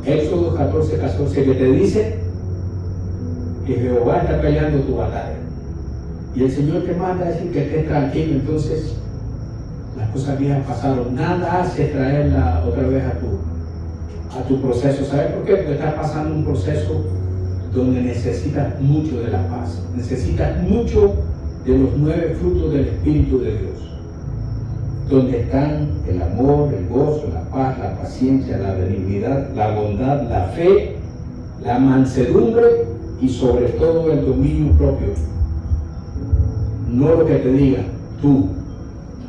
Speaker 3: 14.
Speaker 1: Éxodo 14, que te dice que Jehová está peleando tu batalla. Y el Señor te manda a decir que estés tranquilo. Entonces las cosas viejas pasaron. Nada hace traerla otra vez a tu proceso. ¿Sabes por qué? Porque estás pasando un proceso donde necesitas mucho de la paz. Necesitas mucho de los 9 frutos del Espíritu de Dios. Donde están el amor, el gozo, la paz, la paciencia, la benignidad, la bondad, la fe, la mansedumbre y sobre todo el dominio propio. No lo que te diga tú,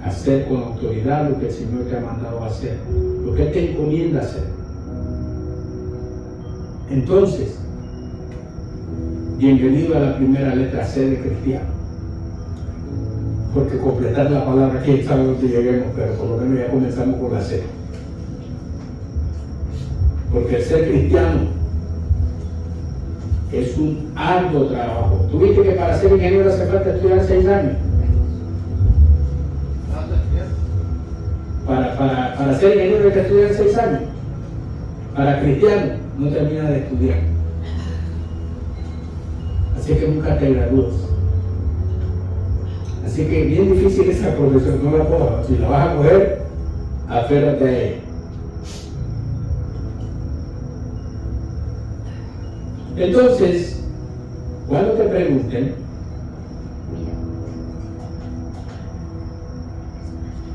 Speaker 1: hacer con autoridad lo que el Señor te ha mandado a hacer, lo que Él te encomienda hacer. Entonces, bienvenido a la primera letra C de cristiano. Porque completar la palabra, quién sabe dónde lleguemos, pero por lo menos ya comenzamos por la C. Porque el ser cristiano es un arduo trabajo. ¿Tú viste que para ser ingeniero hace falta estudiar 6 años? Para ser ingeniero hay que estudiar 6 años. Para cristiano no termina de estudiar. Así que nunca te gradúas. Así que bien difícil esa profesión, no la cojas. Si la vas a coger, aférrate a ella. Entonces, cuando te pregunten,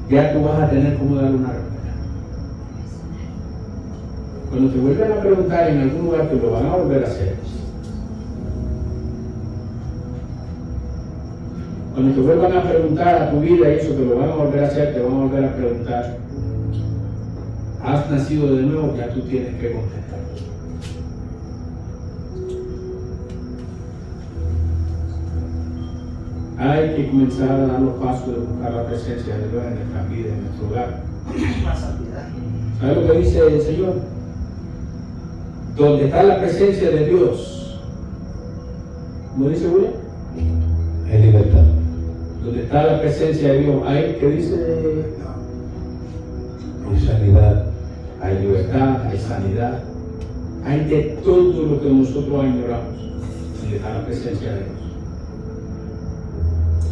Speaker 1: ya tú vas a tener cómo dar una respuesta. Cuando te vuelvan a preguntar en algún lugar, te lo van a volver a hacer. Cuando te vuelvan a preguntar a tu vida y eso, te lo van a volver a hacer, te van a volver a preguntar, ¿has nacido de nuevo? Ya tú tienes que contestar. Hay que comenzar a dar los pasos de buscar la presencia de Dios en nuestra vida, en nuestro hogar. ¿Sabes lo que dice el Señor? Donde está la presencia de Dios, ¿cómo dice William?
Speaker 3: Hay libertad.
Speaker 1: Donde está la presencia de Dios, hay, ¿qué dice?
Speaker 3: Hay sanidad.
Speaker 1: Hay libertad, hay sanidad, hay de todo lo que nosotros añoramos, donde está la presencia de Dios.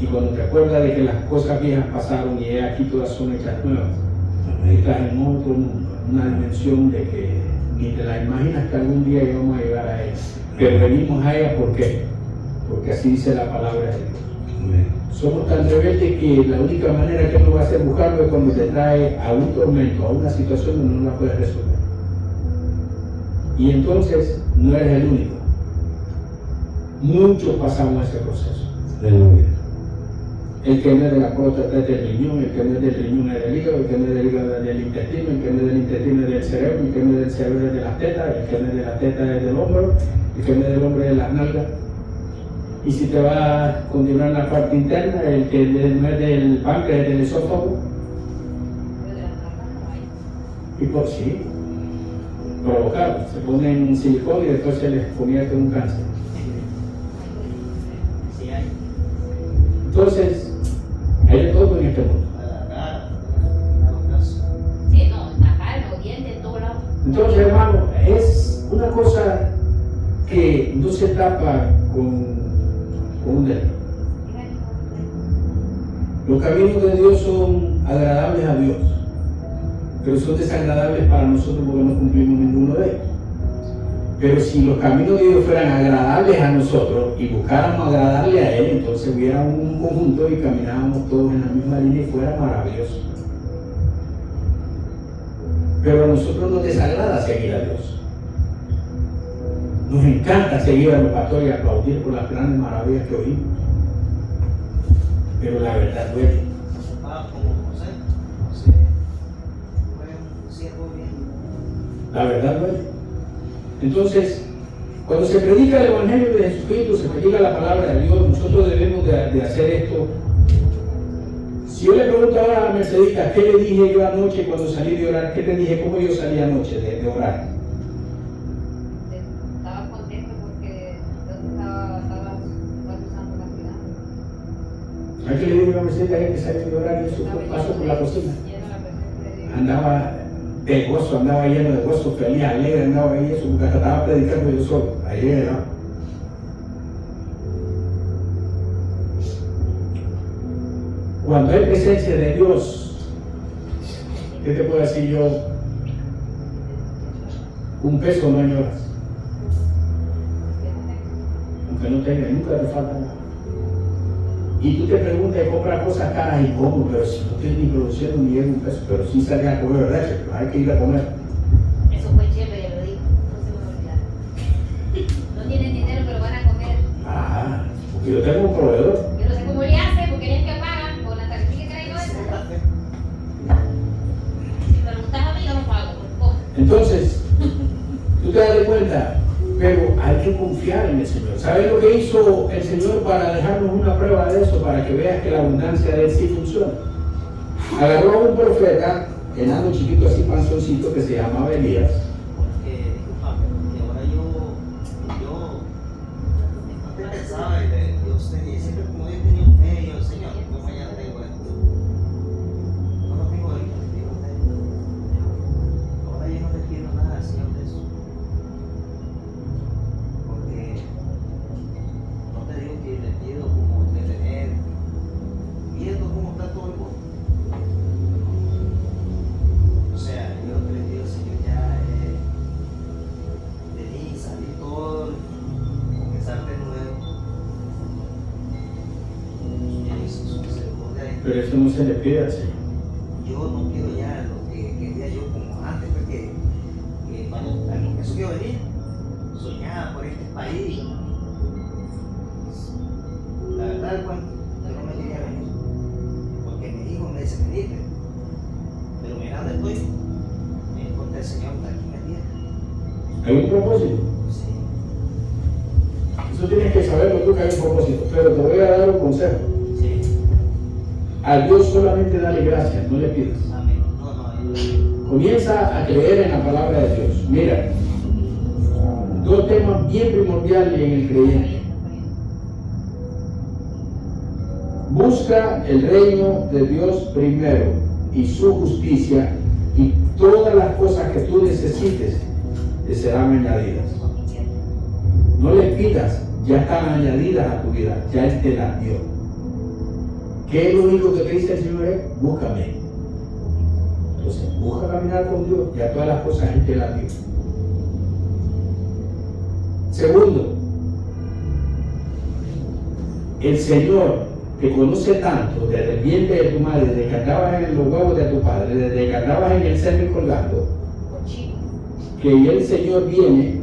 Speaker 1: Y cuando te acuerdas de que las cosas viejas pasaron y aquí todas son hechas nuevas, estás en otro mundo, en una dimensión de que ni te la imaginas que algún día íbamos a llegar a ella. Pero venimos a ella, ¿por qué? Porque así dice la palabra de Dios. Somos tan rebeldes que la única manera que nos va a hacer buscarlo es cuando te trae a un tormento, a una situación donde no la puedes resolver. Y entonces no eres el único. Muchos pasamos ese proceso.
Speaker 3: Aleluya.
Speaker 1: El que no es de la próstata es del riñón, el que no es del riñón es del hígado, el que no es del hígado es del intestino, el que no es del intestino es del cerebro, el que no es del cerebro es de las tetas, el que no es de las tetas es del hombro, el que no es del hombro es de las nalgas. Y si te va a continuar la parte interna, el que no es del páncreas es del esófago. Y por sí, provocado, se ponen silicona y después se les convierte en un cáncer. Entonces, hay de todo Entonces, hermano, es una cosa que no se tapa con un dedo. Los caminos de Dios son agradables a Dios, pero son desagradables para nosotros porque no cumplimos ninguno de ellos. Pero si los caminos de Dios fueran agradables a nosotros y buscáramos agradarle a Él, entonces hubiera un conjunto y caminábamos todos en la misma línea y fuera maravilloso. Pero a nosotros nos desagrada seguir a Dios. Nos encanta seguir a los pastores y aplaudir por las grandes maravillas que oímos. Pero la verdad duele.
Speaker 2: Como José fue un siervo bien.
Speaker 1: La verdad duele. Entonces, cuando se predica el Evangelio de Jesucristo, se predica la palabra de Dios, nosotros debemos de hacer esto. Si yo le pregunto ahora a Mercedita, ¿qué le dije yo anoche cuando salí de orar? ¿Qué te dije? ¿Cómo yo salí anoche de orar?
Speaker 4: Estaba contento porque Dios estaba usando la ciudad.
Speaker 1: ¿A qué le dije a Mercedita que salió de orar y eso pasó por la cocina? Andaba de gozo, andaba lleno de gozo, feliz, alegre, andaba ahí, eso, porque hasta estaba predicando yo solo, ahí era. Cuando hay presencia de Dios, ¿qué te puedo decir yo? Un peso no añoras. Aunque no tengas, nunca te falta nada. Y tú te preguntas y compras cosas caras y cómo, pero si no tienes ni producción ni llega un peso, pero sí sales a comer leche, pero hay que ir a comer.
Speaker 4: Eso fue chévere, ya lo digo, no se me va a olvidar. No tienen dinero, pero van a comer.
Speaker 1: Ah, porque yo tengo un proveedor.
Speaker 4: Yo no sé cómo le hace, porque él es que pagan con la tarjeta que traigo esa. Si me preguntas a mí, yo no pago, por poco.
Speaker 1: Entonces, tú te das cuenta, pero hay que confiar en el Señor. ¿Sabes lo que hizo el Señor para dejarnos una prueba de eso? Para que veas que la abundancia de Él sí funciona. Agarró a un profeta, enano chiquito así panzoncito, que se llamaba Elías.
Speaker 2: Porque que ahora yo antes pensaba y Dios tenía, siempre como yo tenía un fe, yo, Señor, ¿cómo mañana tengo esto? No lo tengo ahorita, te pido de esto. Ahora yo no le pido nada al Señor de eso. Porque no te digo que le pido como de tener, viendo cómo está todo el mundo. O sea, yo lo que le pido al Señor ya es de mí salir todo, comenzar de nuevo. Su misericordia.
Speaker 1: Pero eso no se le pide al Señor.
Speaker 2: Yo no quiero ya lo que quería yo como antes, porque cuando eso que venir, soñaba por este país. La verdad, cuando yo no me quería venir, porque mi hijo me dice, venite. Pero mira dónde estoy, me encontré el Señor está aquí me tiene.
Speaker 1: Hay un propósito.
Speaker 2: Sí.
Speaker 1: Eso tienes que saberlo tú, que hay un propósito. Pero te voy a dar un consejo.
Speaker 2: Sí.
Speaker 1: A Dios solamente dale gracias, no le pidas.
Speaker 2: Amén. No,
Speaker 1: Comienza a creer en la palabra de Dios. Mira, dos temas bien primordiales en el creyente. Busca el reino de Dios primero y su justicia, y todas las cosas que tú necesites te serán añadidas. No le pidas, ya están añadidas a tu vida, ya Él te las dio. ¿Qué es lo único que te dice el Señor? Búscame. Entonces, busca caminar con Dios, ya todas las cosas Él te las dio. Segundo, el Señor te conoce tanto desde el vientre de tu madre, desde que andabas en los huevos de tu padre, desde que andabas en el seno colgando, que el Señor viene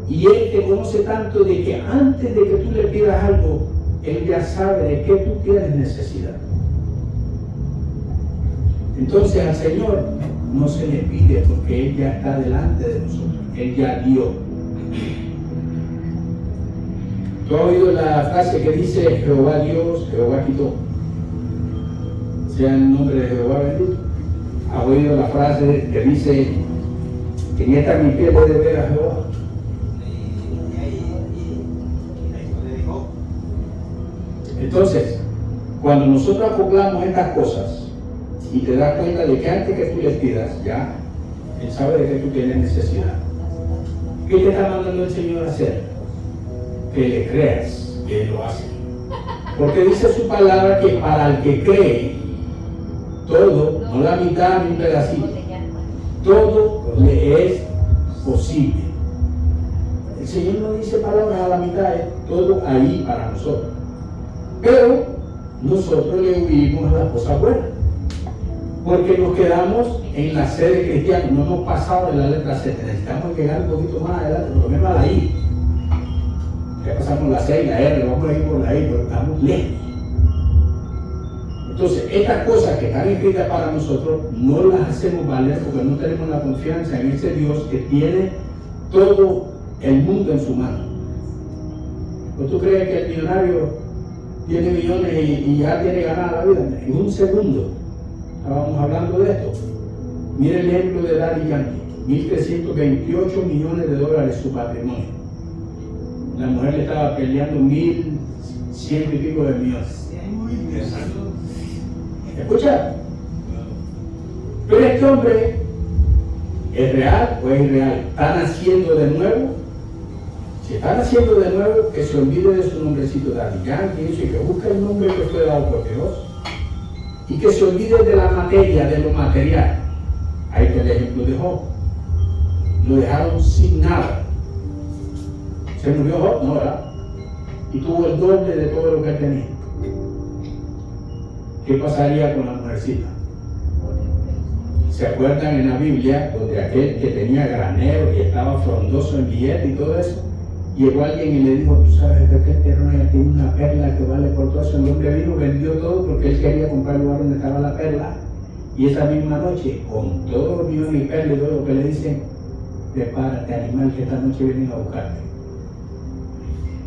Speaker 1: y Él te conoce tanto de que antes de que tú le pidas algo, Él ya sabe de qué tú tienes necesidad. Entonces al Señor no se le pide porque Él ya está delante de nosotros, Él ya dio. ¿Tú has oído la frase que dice Jehová Dios, Jehová quitó? Sea el nombre de Jehová bendito. ¿Has oído la frase que dice que ni está mi pie de ver a Jehová? Entonces, cuando nosotros acoplamos estas cosas y te das cuenta de que antes que tú les pidas, ya Él sabe de que tú tienes necesidad. ¿Qué te está mandando el Señor a hacer? Que le creas que Él lo hace. Porque dice su palabra que para el que cree, todo, no la mitad ni un pedacito, todo le es posible. El Señor no dice palabras a la mitad, es todo ahí para nosotros. Pero nosotros le huimos a las cosas buenas. Porque nos quedamos en la C de cristiano, no hemos pasado de la letra C, necesitamos llegar un poquito más adelante, por lo menos a la I. Ya pasamos la C y la R, vamos a ir por la I, pero estamos lejos. Entonces, estas cosas que están escritas para nosotros, no las hacemos valer porque no tenemos la confianza en ese Dios que tiene todo el mundo en su mano. ¿O tú crees que el millonario tiene millones y ya tiene ganada la vida? En un segundo. Estábamos hablando de esto. Mire el ejemplo de Daddy Yankee. 1.328 millones de dólares su patrimonio. La mujer le estaba peleando 1.100 y pico de millones. ¿Escucha? Pero este hombre ¿es real o es irreal? ¿Está naciendo de nuevo? Si está naciendo de nuevo, que se olvide de su nombrecito Daddy Yankee y que busque el nombre que fue dado por Dios. Y que se olvide de la materia, de lo material. Ahí está el ejemplo de Job. Lo dejaron sin nada. Se murió Job, no, ¿verdad? Y tuvo el doble de todo lo que tenía. ¿Qué pasaría con la mujercita? ¿Se acuerdan en la Biblia donde aquel que tenía granero y estaba frondoso en billete y todo eso? Llegó alguien y le dijo, tú sabes que aquel terreno ya tiene una perla que vale por todo eso. El hombre vino, vendió todo porque él quería comprar el lugar donde estaba la perla. Y esa misma noche, con todo los millones y perlas y todo lo que le dicen, prepárate animal que esta noche vienen a buscarte.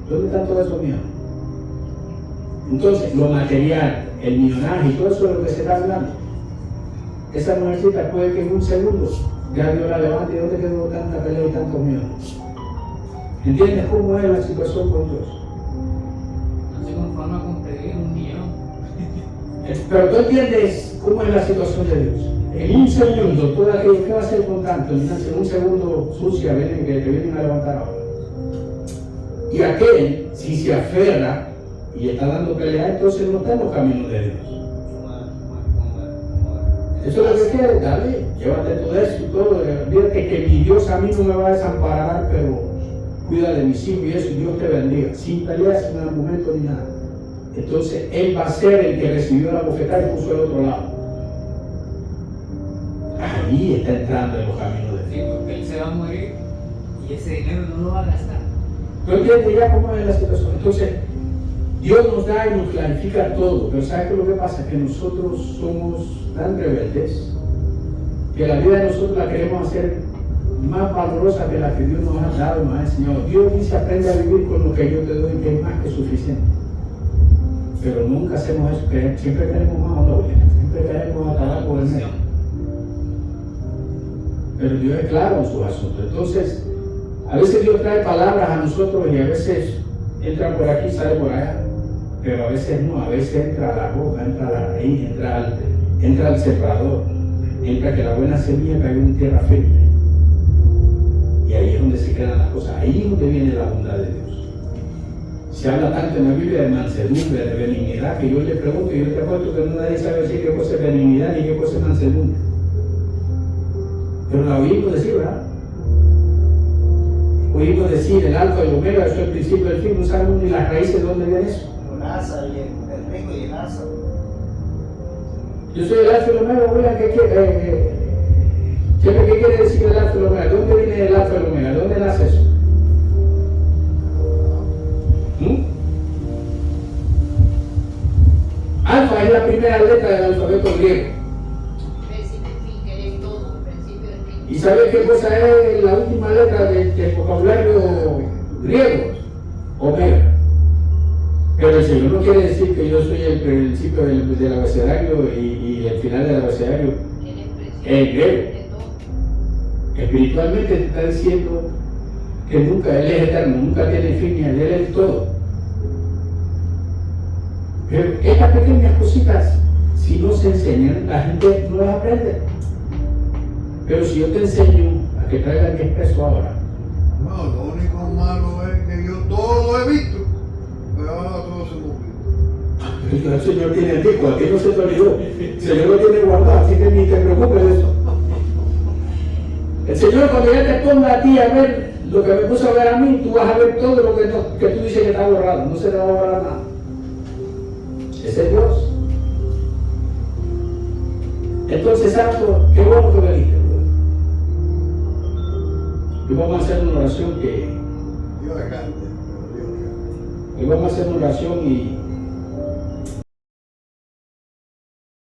Speaker 1: ¿Dónde están todos esos millones? Entonces, lo material, el millonaje y todo eso es lo que se está hablando. Esa mujercita puede que en un segundo ya Dios la levante y ¿dónde quedó tanta pelea y tantos millones? ¿Entiendes cómo es la situación con Dios?
Speaker 5: No se conforma con pedir 1 millón.
Speaker 1: Pero tú entiendes cómo es la situación de Dios. En un segundo, todo aquello que va a hacer con tanto, en un segundo sucia, vienen que te vienen a levantar ahora. Y aquel, si se aferra y está dando pelea, entonces no está en los caminos de Dios. Eso es lo que quiere, dale, llévate todo eso y todo. Olvídate que mi Dios a mí no me va a desamparar, pero cuida de mis hijos y eso, y Dios te bendiga. Sin pelear, sin argumento ni nada. Entonces, Él va a ser el que recibió la bofetada y puso el otro lado. Ahí está entrando en los caminos de Dios.
Speaker 5: Sí, porque él se va a morir y ese dinero no lo va a gastar.
Speaker 1: ¿Tú entiendes ya cómo es la situación? Entonces, Dios nos da y nos clarifica todo, pero ¿sabes qué es lo que pasa? Que nosotros somos tan rebeldes que la vida de nosotros la queremos hacer más valorosa que la que Dios nos ha dado, nos ha enseñado. Dios dice, aprende a vivir con lo que yo te doy, que es más que suficiente. Pero nunca hacemos eso, siempre queremos más o doble, siempre queremos acabar por el medio. Pero Dios es claro en sus asuntos. Entonces, a veces Dios trae palabras a nosotros y a veces entra por aquí, sale por allá. Pero a veces no, a veces entra a la boca, entra a la raíz, entra al sembrador, entra que la buena semilla cayó en tierra firme. Y ahí es donde se quedan las cosas, ahí es donde viene la bondad de Dios. Se habla tanto en la Biblia de mansedumbre, de benignidad, que yo le pregunto, y yo te apuesto que nadie sabe decir qué cosa es benignidad ni qué cosa es mansedumbre. Pero la oímos decir, ¿verdad? Oímos decir el alfa y el omega, eso es el principio del fin, no sabemos ni las raíces de dónde viene eso.
Speaker 2: Lázaro y el rico y el Lázaro.
Speaker 1: Yo soy el alfa y el omega, oigan, ¿qué quiere decir el alfa y el omega? ¿De dónde viene el alfa y el omega? ¿De dónde nace eso? Alfa es la primera letra del alfabeto griego.
Speaker 4: Principio y fin, que eres todo, principio y fin.
Speaker 1: ¿Y sabes qué cosa es la última letra del vocabulario griego? Omega. Pero el Señor no quiere decir que yo soy el principio del abecedario y el final del abecedario es griego. Espiritualmente te está diciendo que nunca, Él es eterno, nunca tiene fin ni Él es todo. Pero estas pequeñas cositas, si no se enseñan, la gente no las aprende. Pero si yo te enseño a que traigas 10 pesos ahora,
Speaker 6: No, lo único malo es que yo todo lo he visto, pero ahora todo se cumple.
Speaker 1: el Señor tiene el disco, aquí no se te olvidó. El Señor lo tiene guardado, así que ni te preocupes de eso. El Señor, cuando ya te ponga a ti a ver lo que me puso a ver a mí, tú vas a ver todo lo que tú dices que está borrado. No se te va a borrar nada. Ese es Dios. Entonces, Santo, qué bueno que veniste. Y vamos a hacer una oración que...
Speaker 6: Dios es grande, pero Dios es grande.
Speaker 1: Y vamos a hacer una oración y